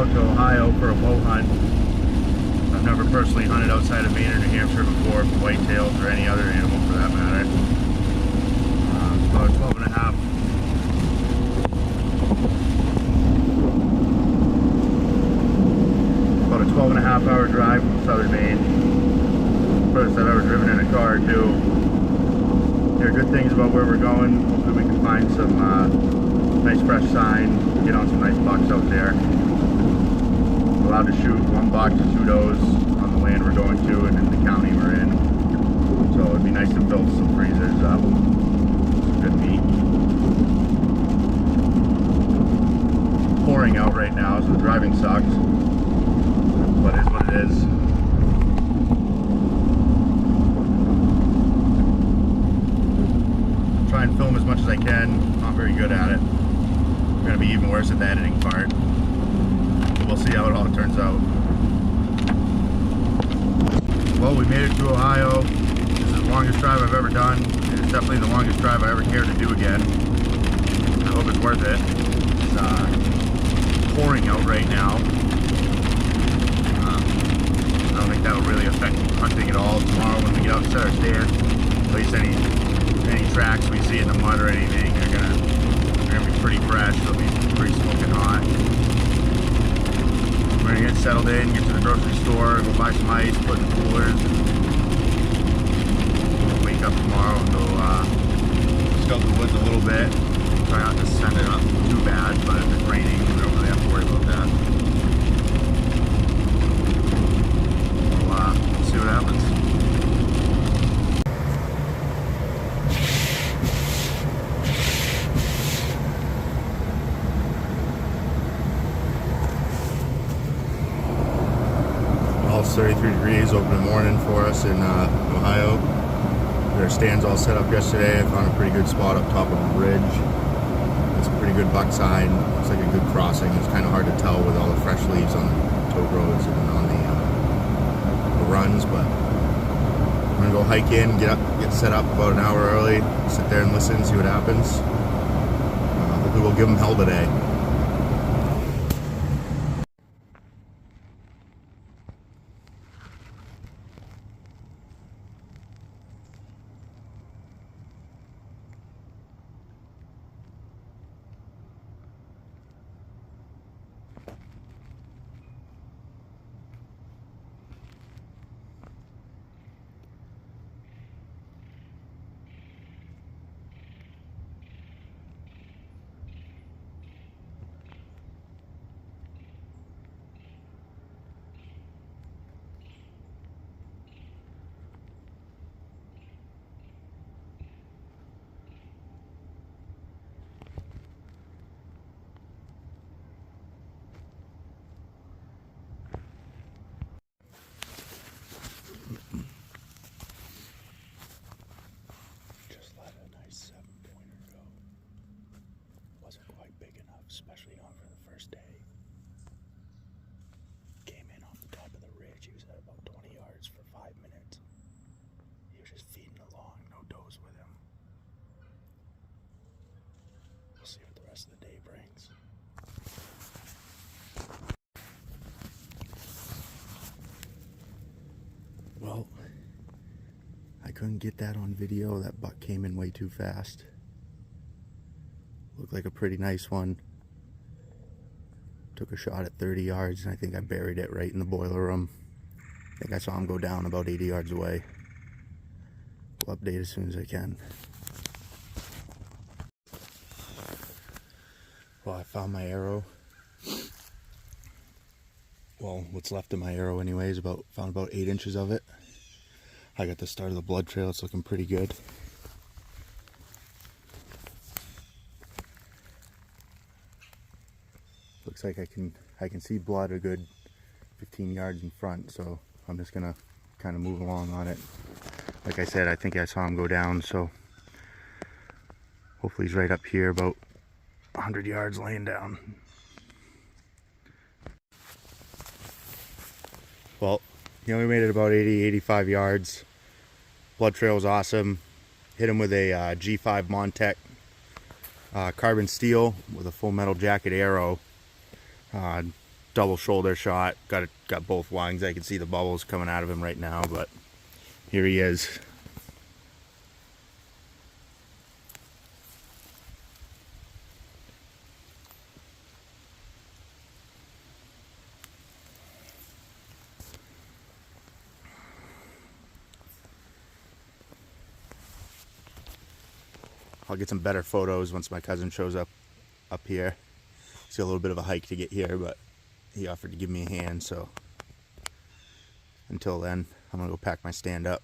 out to Ohio for a bow hunt. I've never personally hunted outside of Maine or New Hampshire before for whitetails or any other animal for that matter. About 12 and a half. About a 12 and a half hour drive from southern Maine. First I've ever driven in a car too. There are good things about where we're going. Hopefully we can find some nice fresh sign, get on some nice bucks out there. We're allowed to shoot 1 buck to 2 does on the land we're going to and in the county we're in. So it'd be nice to fill some freezers up. Some good meat. Pouring out right now, so the driving sucks. But it is what it is. Try and film as much as I can. Not very good at it. I'm gonna be even worse at the editing part. But we'll see how it all turns out. Well, we made it to Ohio. This is the longest drive I've ever done. It's definitely the longest drive I ever care to do again. I hope it's worth it. It's pouring out right now. I don't think that'll really affect hunting at all tomorrow when we get out and set our stand. At least any tracks we see in the mud or anything are gonna be pretty fresh. They'll be pretty smoking hot. We're gonna get settled in, get to the grocery store, go buy some ice, put in the coolers. We'll wake up tomorrow and go scout the woods a little bit. Try not to send it up too bad, but if it's raining, we don't really have to worry about that. We'll see what happens. It's 33 degrees, open morning for us in Ohio. Our stands all set up yesterday. I found a pretty good spot up top of a ridge. It's a pretty good buck sign. Looks like a good crossing. It's kind of hard to tell with all the fresh leaves on the tote roads and on the runs, but I'm gonna go hike in, get set up about an hour early, sit there and listen, see what happens. Hopefully we'll give them hell today. Especially not for the first day. Came in off the top of the ridge. He was at about 20 yards for 5 minutes. He was just feeding along, no does with him. We'll see what the rest of the day brings. Well, I couldn't get that on video. That buck came in way too fast. Looked like a pretty nice one. Took a shot at 30 yards and I think I buried it right in the boiler room. I think I saw him go down about 80 yards away. We'll update as soon as I can. Well, I found my arrow. Well, what's left of my arrow anyways, found about 8 inches of it. I got the start of the blood trail. It's looking pretty good. Looks like I can see blood a good 15 yards in front, so I'm just gonna kind of move along on it. Like I said, I think I saw him go down, so hopefully he's right up here about 100 yards laying down. Well, he only made it about 85 yards. Blood trail was awesome. Hit him with a G5 Montec carbon steel with a full metal jacket arrow. double shoulder shot. Got both lungs. I can see the bubbles coming out of him right now, but here he is. I'll get some better photos once my cousin shows up here. It's a little bit of a hike to get here, but he offered to give me a hand, so until then, I'm gonna go pack my stand up.